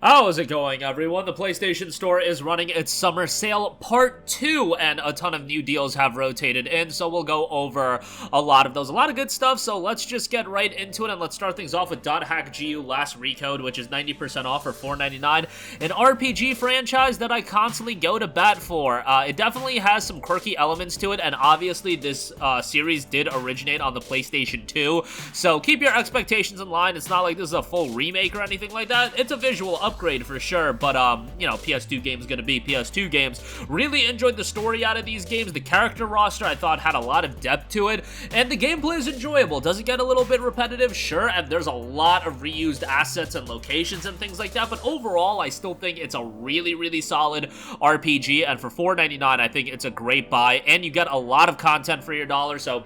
How's it going, everyone? The PlayStation Store is running its summer sale part 2, and a ton of new deals have rotated in, so we'll go over a lot of those. A lot of good stuff, so let's just get right into it, and let's start things off with .hackgu Last Recode, which is 90% off for $4.99. An RPG franchise that I constantly go to bat for. It definitely has some quirky elements to it, and obviously this series did originate on the PlayStation 2, so keep your expectations in line. It's not like this is a full remake or anything like that. It's a visual upgrade for sure, but you know, PS2 games gonna be PS2 games. Really enjoyed the story out of these games. The character roster I thought had a lot of depth to it, and the gameplay is enjoyable. Does it get a little bit repetitive? Sure, and there's a lot of reused assets and locations and things like that, but overall I still think it's a really solid RPG, and for $4.99 I think it's a great buy, and you get a lot of content for your dollar, so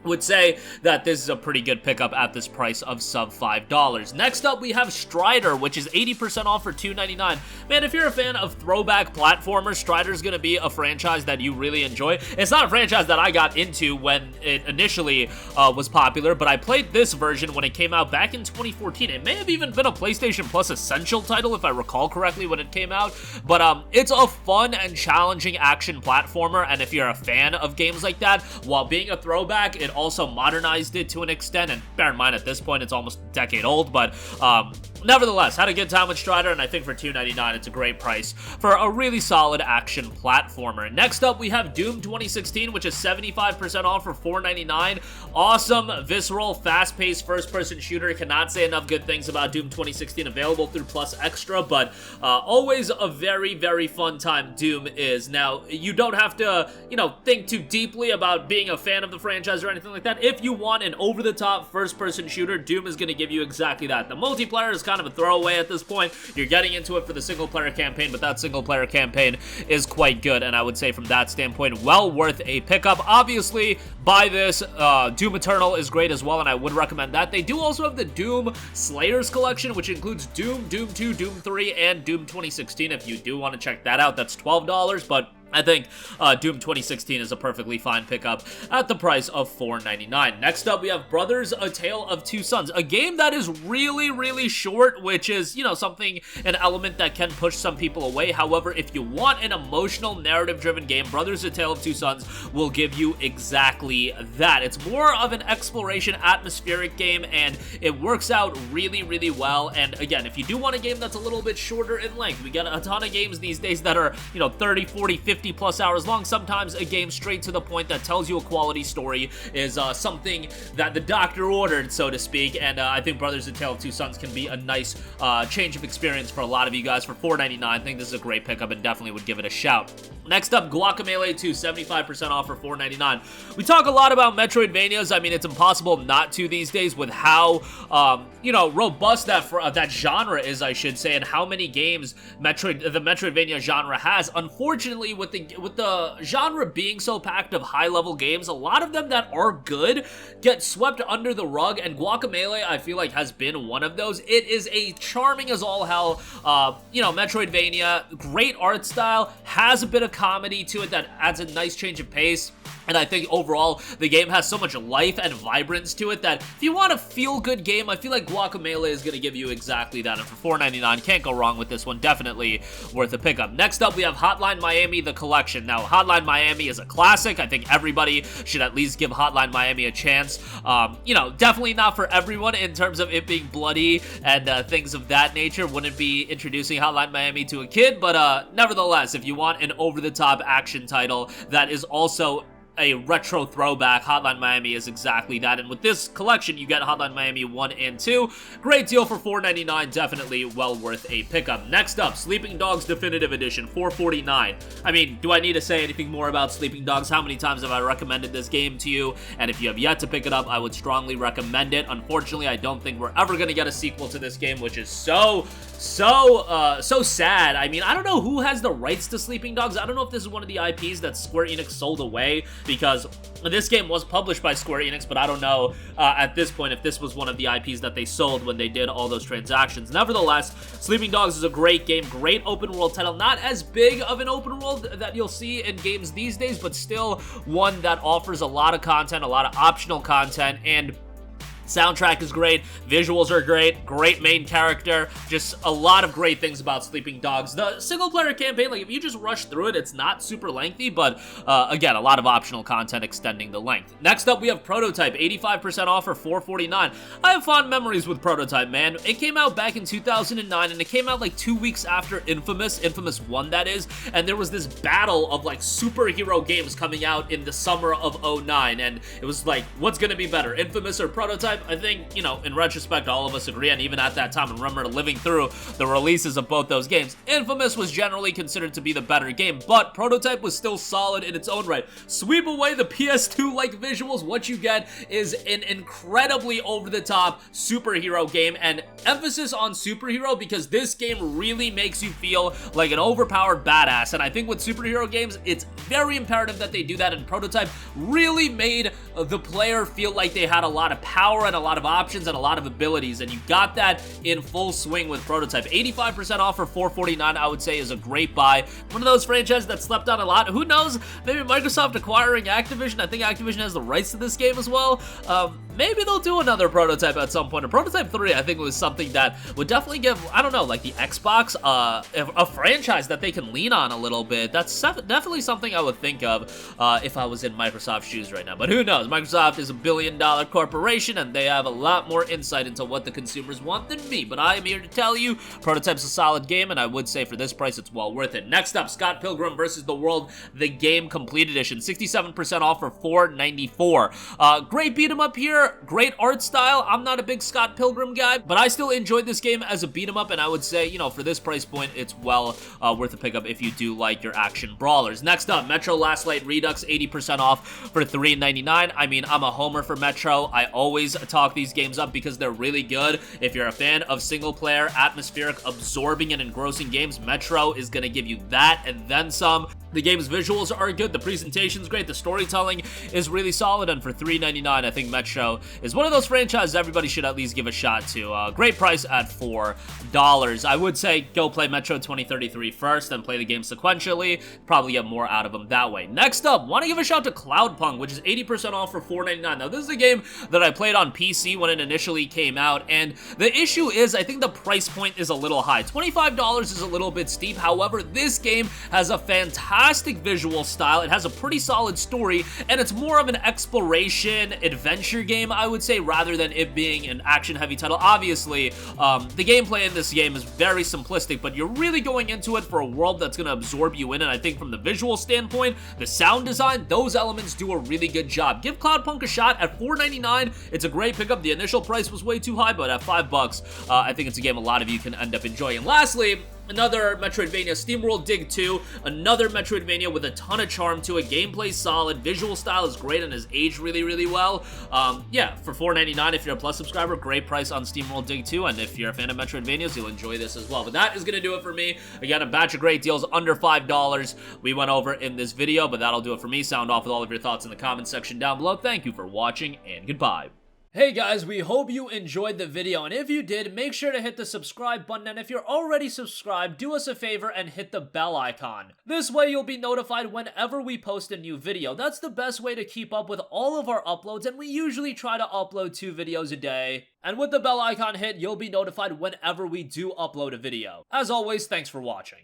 would say that this is a pretty good pickup at this price of sub $5. Next up, we have Strider, which is 80% off for $2.99. Man, if you're a fan of throwback platformers, Strider's gonna be a franchise that you really enjoy. It's not a franchise that I got into when it initially was popular, but I played this version when it came out back in 2014. It may have even been a PlayStation Plus Essential title, if I recall correctly, when it came out, but it's a fun and challenging action platformer, and if you're a fan of games like that, while being a throwback, it also modernized it to an extent, and bear in mind at this point it's almost a decade old, but nevertheless, had a good time with Strider, and I think for $2.99 it's a great price for a really solid action platformer. Next up, we have Doom 2016, which is 75% off for $4.99. Awesome, visceral, fast-paced first-person shooter. Cannot say enough good things about Doom 2016, available through Plus Extra, but always a very fun time Doom is. Now, you don't have to, you know, think too deeply about being a fan of the franchise or anything like that. If you want an over-the-top first-person shooter, Doom is going to give you exactly that. The multiplayer is kind of a throwaway at this point. You're getting into it for the single-player campaign, but that single-player campaign is quite good, and I would say from that standpoint, well worth a pickup. Obviously, buy this. Doom Eternal is great as well, and I would recommend that. They do also have the Doom Slayers collection, which includes Doom, Doom 2, Doom 3, and Doom 2016. If you do want to check that out, that's $12, but I think Doom 2016 is a perfectly fine pickup at the price of $4.99. Next up, we have Brothers: A Tale of Two Sons, a game that is really short, which is, you know, an element that can push some people away. However, if you want an emotional, narrative-driven game, Brothers: A Tale of Two Sons will give you exactly that. It's more of an exploration, atmospheric game, and it works out really well. And again, if you do want a game that's a little bit shorter in length, we get a ton of games these days that are, you know, 30, 40, 50 plus hours long. Sometimes a game straight to the point that tells you a quality story is something that the doctor ordered, so to speak, and I think Brothers: A Tale of Two Sons can be a nice change of experience for a lot of you guys. For $4.99, I think this is a great pickup and definitely would give it a shout. Next up, Guacamelee 2, 75% off for $4.99. We talk a lot about Metroidvanias. I mean, it's impossible not to these days with how, you know, robust that genre is, I should say, and how many games the Metroidvania genre has. Unfortunately, with the genre being so packed of high-level games, a lot of them that are good get swept under the rug, and Guacamelee, I feel like, has been one of those. It is a charming as all hell, you know, Metroidvania, great art style, has a bit of comedy to it that adds a nice change of pace. And I think overall, the game has so much life and vibrance to it that if you want a feel-good game, I feel like Guacamelee is going to give you exactly that. And for $4.99, can't go wrong with this one. Definitely worth a pickup. Next up, we have Hotline Miami, the collection. Now, Hotline Miami is a classic. I think everybody should at least give Hotline Miami a chance. You know, definitely not for everyone in terms of it being bloody and things of that nature. Wouldn't be introducing Hotline Miami to a kid, but nevertheless, if you want an over-the-top action title that is also a retro throwback, Hotline Miami is exactly that. And with this collection, you get Hotline Miami 1 and 2. Great deal for $4.99, definitely well worth a pickup. Next up, Sleeping Dogs Definitive Edition, $4.49. I mean, do I need to say anything more about Sleeping Dogs? How many times have I recommended this game to you? And if you have yet to pick it up, I would strongly recommend it. Unfortunately, I don't think we're ever going to get a sequel to this game, which is so sad. I mean, I don't know who has the rights to Sleeping Dogs. I don't know if this is one of the IPs that Square Enix sold away, because this game was published by Square Enix, but I don't know at this point if this was one of the IPs that they sold when they did all those transactions. Nevertheless, Sleeping Dogs is a great game, great open world title. Not as big of an open world that you'll see in games these days, but still one that offers a lot of content, a lot of optional content, and Soundtrack is great, visuals are great, great main character, just a lot of great things about Sleeping Dogs. The single-player campaign, like, if you just rush through it, it's not super lengthy, but again, a lot of optional content extending the length. Next up, we have Prototype, 85% off for $4.49. I have fond memories with Prototype, man. It came out back in 2009, and it came out like 2 weeks after Infamous 1, that is, and there was this battle of, like, superhero games coming out in the summer of 09, and it was like, what's gonna be better, Infamous or Prototype? I think, you know, in retrospect, all of us agree, and even at that time, I remember living through the releases of both those games. Infamous was generally considered to be the better game, but Prototype was still solid in its own right. Sweep away the PS2-like visuals, what you get is an incredibly over-the-top superhero game, and emphasis on superhero because this game really makes you feel like an overpowered badass, and I think with superhero games, it's very imperative that they do that, and Prototype really made the player feel like they had a lot of power and a lot of options and a lot of abilities, and you got that in full swing with Prototype. 85% off for $4.49, I would say, is a great buy. One of those franchises that slept on a lot. Who knows? Maybe Microsoft acquiring Activision. I think Activision has the rights to this game as well. Maybe they'll do another Prototype at some point. A Prototype 3, I think, was something that would definitely give, I don't know, like the Xbox, a franchise that they can lean on a little bit. That's definitely something I would think of if I was in Microsoft's shoes right now. But who knows? Microsoft is a billion-dollar corporation, and they have a lot more insight into what the consumers want than me. But I am here to tell you, Prototype's a solid game, and I would say for this price, it's well worth it. Next up, Scott Pilgrim vs. the World, the Game Complete Edition. 67% off for $4.94. Great beat-em up here. Great art style. I'm not a big Scott Pilgrim guy, but I still enjoyed this game as a beat-em up, and I would say, you know, for this price point, it's well worth a pickup if you do like your action brawlers. Next up, Metro Last Light Redux, 80% off for $3.99. I mean, I'm a homer for Metro. I always talk these games up because they're really good. If you're a fan of single-player, atmospheric, absorbing, and engrossing games, Metro is going to give you that and then some. The game's visuals are good, the presentation's great, the storytelling is really solid, and for $3.99, I think Metro is one of those franchises everybody should at least give a shot to. Great price at $4. I would say go play Metro 2033 first, then play the game sequentially. Probably get more out of them that way. Next up, want to give a shout to Cloudpunk, which is 80% off for $4.99. Now, this is a game that I played on PC when it initially came out, and the issue is I think the price point is a little high. $25 is a little bit steep. However, this game has a fantastic visual style, it has a pretty solid story, and it's more of an exploration adventure game, I would say, rather than it being an action-heavy title. Obviously, the gameplay in this game is very simplistic, but you're really going into it for a world that's going to absorb you in, and I think from the visual standpoint, the sound design, those elements do a really good job. Give Cloudpunk a shot at $4.99. It's a great pickup. The initial price was way too high, but at $5, I think it's a game a lot of you can end up enjoying. And lastly, another Metroidvania, SteamWorld Dig 2, another Metroidvania with a ton of charm to it. Gameplay solid, visual style is great and has aged really, really well. Yeah, for $4.99 if you're a Plus subscriber, great price on SteamWorld Dig 2, and if you're a fan of Metroidvanias, you'll enjoy this as well. But that is going to do it for me. Again, a batch of great deals under $5 we went over in this video, but that'll do it for me. Sound off with all of your thoughts in the comments section down below. Thank you for watching, and goodbye. Hey guys, we hope you enjoyed the video, and if you did, make sure to hit the subscribe button, and if you're already subscribed, do us a favor and hit the bell icon. This way you'll be notified whenever we post a new video. That's the best way to keep up with all of our uploads, and we usually try to upload 2 videos a day. And with the bell icon hit, you'll be notified whenever we do upload a video. As always, thanks for watching.